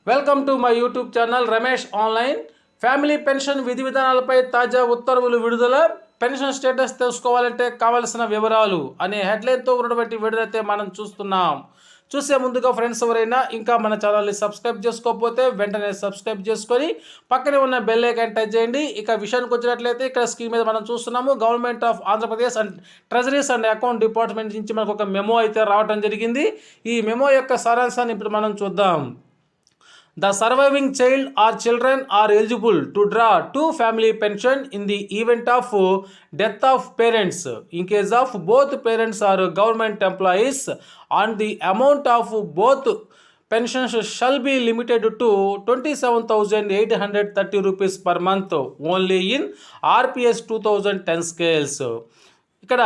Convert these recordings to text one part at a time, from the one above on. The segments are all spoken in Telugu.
Welcome to my YouTube channel Ramesh online. Family pension విధి విధానాలపై తాజా ఉత్తర్వులు విడుదల. పెన్షన్ స్టేటస్ తెలుసుకోవాలంటే కావలసిన వివరాలు అనే హెడ్లైన్తో ఉన్నటువంటి వీడియోనైతే మనం చూస్తున్నాం. చూసే ముందుగా ఫ్రెండ్స్ ఎవరైనా ఇంకా మన ఛానల్ని సబ్స్క్రైబ్ చేసుకోకపోతే వెంటనే సబ్స్క్రైబ్ చేసుకొని పక్కనే ఉన్న బెల్ ఐకాన్ టచ్ చేయండి. ఇక విషయానికి వచ్చినట్లయితే ఇక్కడ స్క్రీన్ మీద మనం చూస్తున్నాము, government of Andhra Pradesh and treasuries and account department నుంచి మనకు ఒక మెమో అయితే రావడం జరిగింది. ఈ మెమో యొక్క సారాంశాన్ని ఇప్పుడు మనం చూద్దాం. The surviving child or children are eligible to draw two family pension in the event of death of parents. In case of both parents are government employees, and the amount of both pensions shall be limited to 27,830 rupees per month only in RPS 2010 scales. ఇక్కడ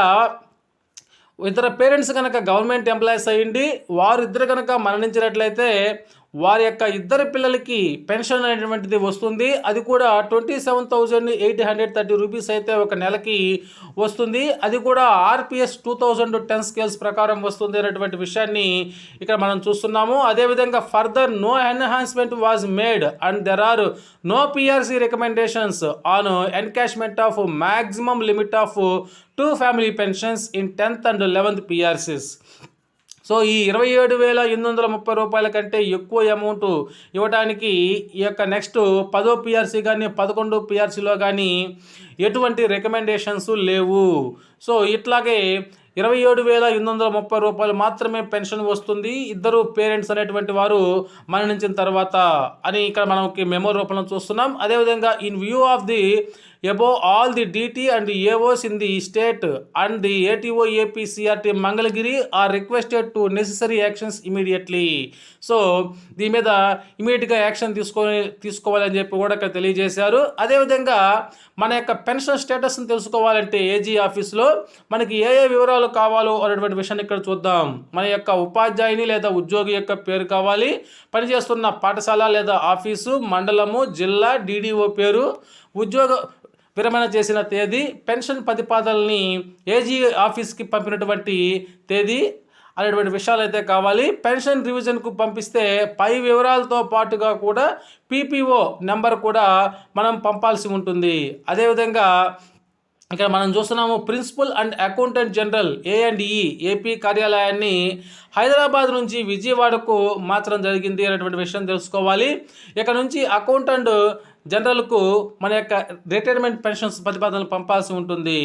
ఇద్దరు పేరెంట్స్ కనుక గవర్నమెంట్ ఎంప్లాయీస్ అయ్యింది, వారిద్దరు కనుక మరణించినట్లయితే వారి యొక్క ఇద్దరు పిల్లలకి పెన్షన్ అనేటువంటిది వస్తుంది. అది కూడా 27,830 రూపీస్ అయితే ఒక నెలకి వస్తుంది. అది కూడా RPS 2010 స్కేల్స్ ప్రకారం వస్తుంది అనేటువంటి విషయాన్ని ఇక్కడ మనం చూస్తున్నాము. అదేవిధంగా further no enhancement was made and there are no PRC recommendations on encashment of maximum limit of 2 family pensions in 10th and 11th PRCs. So ఈ 27,830 రూపాయల కంటే ఎక్కువ అమౌంట్ ఇవ్వడానికి ఈ యొక్క నెక్స్ట్ 10వ PRC కానీ 11వ PRCలో కానీ ఎటువంటి రికమెండేషన్స్ లేవు. సో ఇట్లాగే 27,830 రూపాయలు మాత్రమే పెన్షన్ వస్తుంది ఇద్దరు పేరెంట్స్ అనేటువంటి వారు మరణించిన తర్వాత అని ఇక్కడ మనకి మెమో రూపంలో చూస్తున్నాం. అదేవిధంగా in view of the above all the DT and AOs in the state and the ATO AP CRT Mangalagiri are requested to necessary actions immediately. So దీని మీద ఇమీడియట్గా యాక్షన్ తీసుకోవాలని చెప్పి కూడా ఇక్కడ తెలియజేశారు. అదేవిధంగా మన యొక్క పెన్షన్ స్టేటస్ని తెలుసుకోవాలంటే ఏజీ ఆఫీస్లో మనకి ఏ ఏ వివరాలు కావాలో అనేటువంటి విషయాన్ని ఇక్కడ చూద్దాం. మన యొక్క ఉపాధ్యాయుని లేదా ఉద్యోగి యొక్క పేరు కావాలి, పనిచేస్తున్న పాఠశాల లేదా ఆఫీసు, మండలము, జిల్లా, DDO పేరు, ఉద్యోగ విరమణ చేసిన తేదీ, పెన్షన్ ప్రతిపాదనల్ని ఏజీ ఆఫీస్కి పంపినటువంటి తేదీ అనేటువంటి విషయాలు అయితే కావాలి. పెన్షన్ రివిజన్కు పంపిస్తే పై వివరాలతో పాటుగా కూడా PPO నెంబర్ కూడా మనం పంపాల్సి ఉంటుంది. అదేవిధంగా ఇక్కడ మనం చూస్తున్నాము principal and accountant general A&E AP కార్యాలయాన్ని హైదరాబాద్ నుంచి విజయవాడకు మార్చడం జరిగింది అనేటువంటి విషయం తెలుసుకోవాలి. ఇక్కడ నుంచి అకౌంటెంట్ జనరల్కు మన యొక్క రిటైర్మెంట్ పెన్షన్స్ ప్రతిపాదనలు పంపాల్సి ఉంటుంది.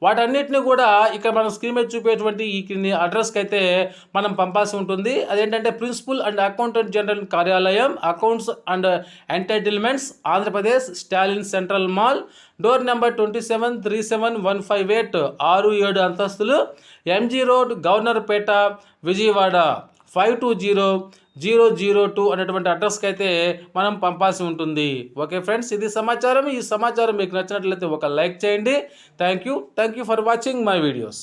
వాటన్నిటిని కూడా ఇక్కడ మనం స్క్రీన్ మీద చూపేటువంటి ఈ అడ్రస్కి అయితే మనం పంపాల్సి ఉంటుంది. అదేంటంటే ప్రిన్సిపల్ అండ్ అకౌంటెంట్ జనరల్ కార్యాలయం, accounts and entitlements, Andhra Pradesh, Stalin central mall, door number 2737158, 6-7 అంతస్తులు, MG రోడ్, గవర్నర్పేట, విజయవాడ 520002 అనేటువంటి అడ్రస్కి అయితే మనం పంపాల్సి ఉంటుంది. ఓకే ఫ్రెండ్స్, ఇది సమాచారం. ఈ సమాచారం మీకు నచ్చినట్లయితే ఒక లైక్ చేయండి. Thank you for watching my videos.